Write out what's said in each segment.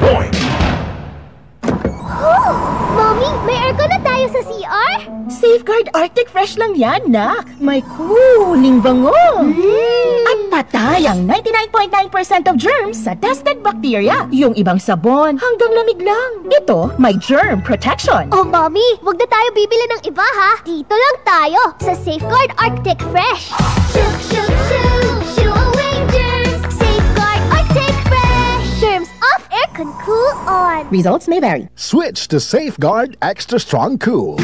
point! Mommy, may aircon na tayo sa CR? Safeguard Arctic Fresh lang yan, nak. May cooling bango. At patay ang 99.9% of germs sa tested bacteria. Yung ibang sabon, hanggang lamig lang. Ito, may germ protection. Oh, Mommy, wag na tayo bibili ng iba, ha? Dito lang tayo sa Safeguard Arctic Fresh. Shoo, shoo, shoo, shoo away germs. Safeguard Arctic Fresh. Germs off, aircon cool on. Results may vary. Switch to Safeguard Extra Strong Cool.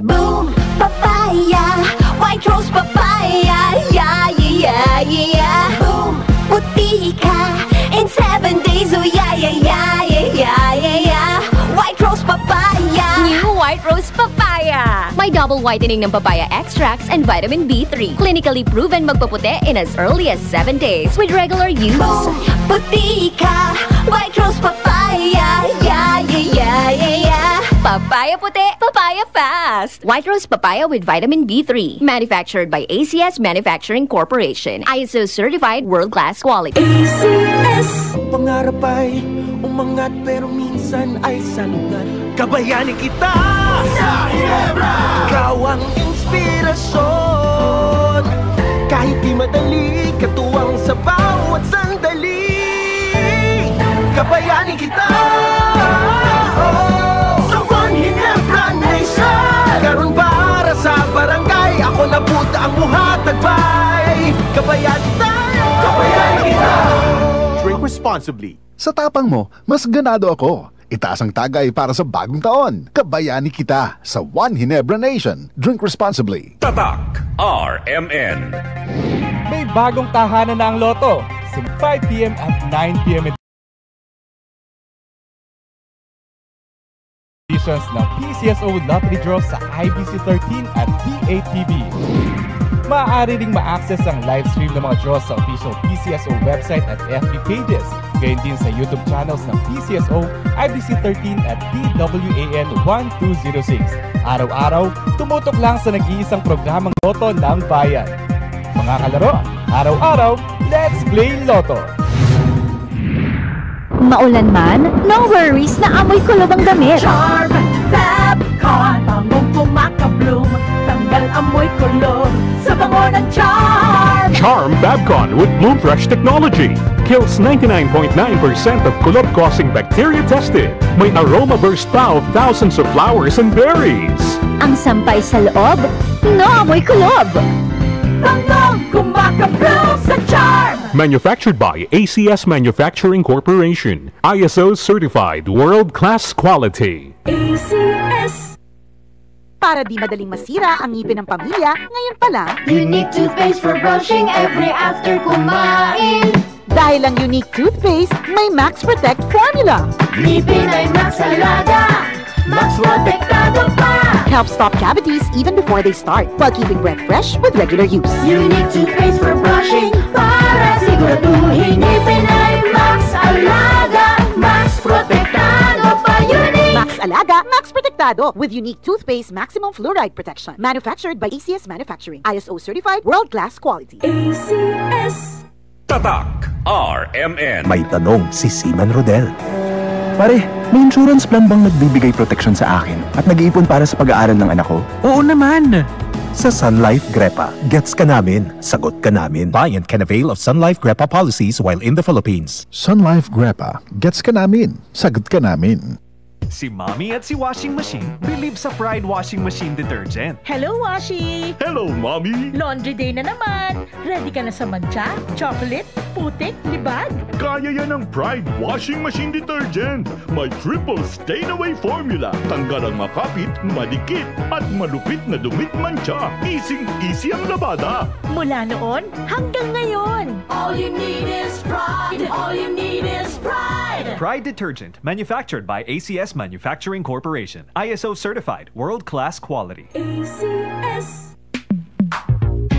Boom, papaya, white rose papaya, yeah, yeah, yeah. Boom, puti ka in 7 days, oh yeah, yeah, yeah, yeah, yeah, yeah. White rose papaya. New White Rose Papaya. May double whitening ng papaya extracts and vitamin B3. Clinically proven magpaputi in as early as 7 days with regular use. Boom, puti ka, white rose papaya, yeah, yeah, yeah, yeah, yeah. Papaya puti, papaya fast. White Rose Papaya with vitamin B3. Manufactured by ACS Manufacturing Corporation. ISO certified world-class quality. ACS. Pangarap ay umangat pero minsan ay salungat. Kabayani kita sa Ginebra! Ikaw ang inspirasyon. Kahit di madali, katuwang sa bawat sandali. Kabayani kita sa One Ginebra Nation. Karon para sa barangay, ako na puta ang buhat nagbay. Kabayani tayo, kabayani kita. Drink responsibly. Sa tapang mo, mas ganado ako. Itaas ang tagay para sa bagong taon. Kabayani kita sa One Ginebra Nation. Drink responsibly. Tatak RMN. May bagong tahanan na ang loto. Sa 5 p.m. at 9 p.m. editions ng PCSO Lottery Draw sa IBC 13 at PATV. Maaari ring ma-access ang live stream ng mga draws sa official PCSO website at FB pages. Gayon din sa YouTube channels ng PCSO, IBC 13 at DWAN 1206. Araw-araw, tumutok lang sa nag-iisang programang Loto ng Bayan. Mga kalaro, araw-araw, let's play Loto! Maulan man, no worries na amoy kulob ang damit. Charm, Fabcon, pangong kumaka-bloom, tanggal amoy kulob sa bango ng Charm. Charm Fabcon with Bloom Fresh technology. Kills 99.9% of kulob-causing bacteria tested. May aroma burst pa of thousands of flowers and berries. Ang sampay sa loob, no amoy kulob. Pangong kumaka-bloom sa Charm. Manufactured by ACS Manufacturing Corporation. ISO certified world-class quality. ACS. Para di madaling masira ang ngipin ng pamilya, ngayon pa lang, Unique toothpaste for brushing every after kumain. dahil ang unique toothpaste, may Max Protect formula. Ngipin ay Max Alaga, Max Protektado pa. Helps stop cavities even before they start, while keeping breath fresh with regular use. Unique toothpaste for brushing, para siguraduhin ngipin ay Max Alaga, Max Protektado pa. Unique Max Alaga, Max Protectado with unique toothpaste maximum fluoride protection. Manufactured by ACS Manufacturing. ISO certified world-class quality. ACS. Tatak RMN. May tanong si Seaman Rodel. Pare, may insurance plan bang nagbibigay protection sa akin at nag-iipon para sa pag-aaral ng anak ko? Oo naman! Sa Sun Life Grepa, gets ka namin, sagot ka namin. Client can avail of Sun Life Grepa policies while in the Philippines. Sun Life Grepa, gets ka namin, sagot ka namin. Si Mommy at si Washing Machine believe sa Pride Washing Machine Detergent. Hello, Washi! Hello, Mommy! Laundry day na naman! Ready ka na sa mancha, chocolate, putik, libag? Kaya yan ang Pride Washing Machine Detergent. May triple stain-away formula. Tanggal ang makapit, madikit, at malupit na dumit mancha. Easy ang labada. Mula noon hanggang ngayon. All you need is pride. All you need is pride. Pride Detergent, manufactured by ACS Manufacturing Corporation. ISO certified, world-class quality. ACS.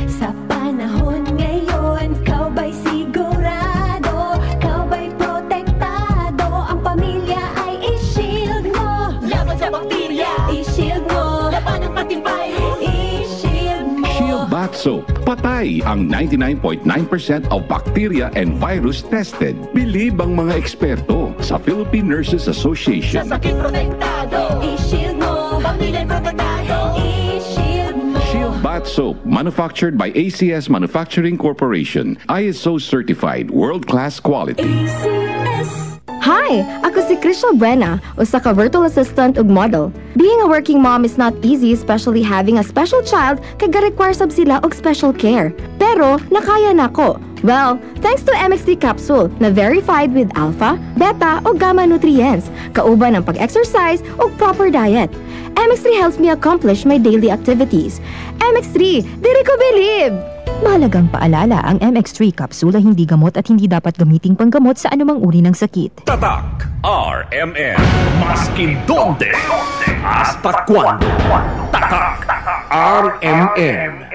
Sa panahon ngayon, kau ba'y sigurado? Kau ba'y protektado? Ang pamilya ay i-shield mo. Laban sa bakterya, i-shield mo. Laban ng patibay, i-shield mo. Shield Bath Soap. Patay ang 99.9% of bacteria and virus tested. Bilib ang mga eksperto sa Philippine Nurses Association. Sa sakit protektado, i-shield mo. Pamilya protektado, i-shield mo. Shield Bath Soap, manufactured by ACS Manufacturing Corporation. ISO certified, world-class quality. Hi! Ako si Crystal Buena, usa ka virtual assistant ug model. Being a working mom is not easy, especially having a special child kay ga-require sab sila og special care. Pero, nakaya nako. Well, thanks to MX3 capsule na verified with alpha, beta o gamma nutrients, kauban ng pag-exercise o proper diet. MX3 helps me accomplish my daily activities. MX3, diri ko believe! Mahalagang paalala, ang MX3 kapsula hindi gamot at hindi dapat gamiting panggamot sa anumang uri ng sakit. Tatak RMN. Maskin donde, hasta cuando. Tatak RMN.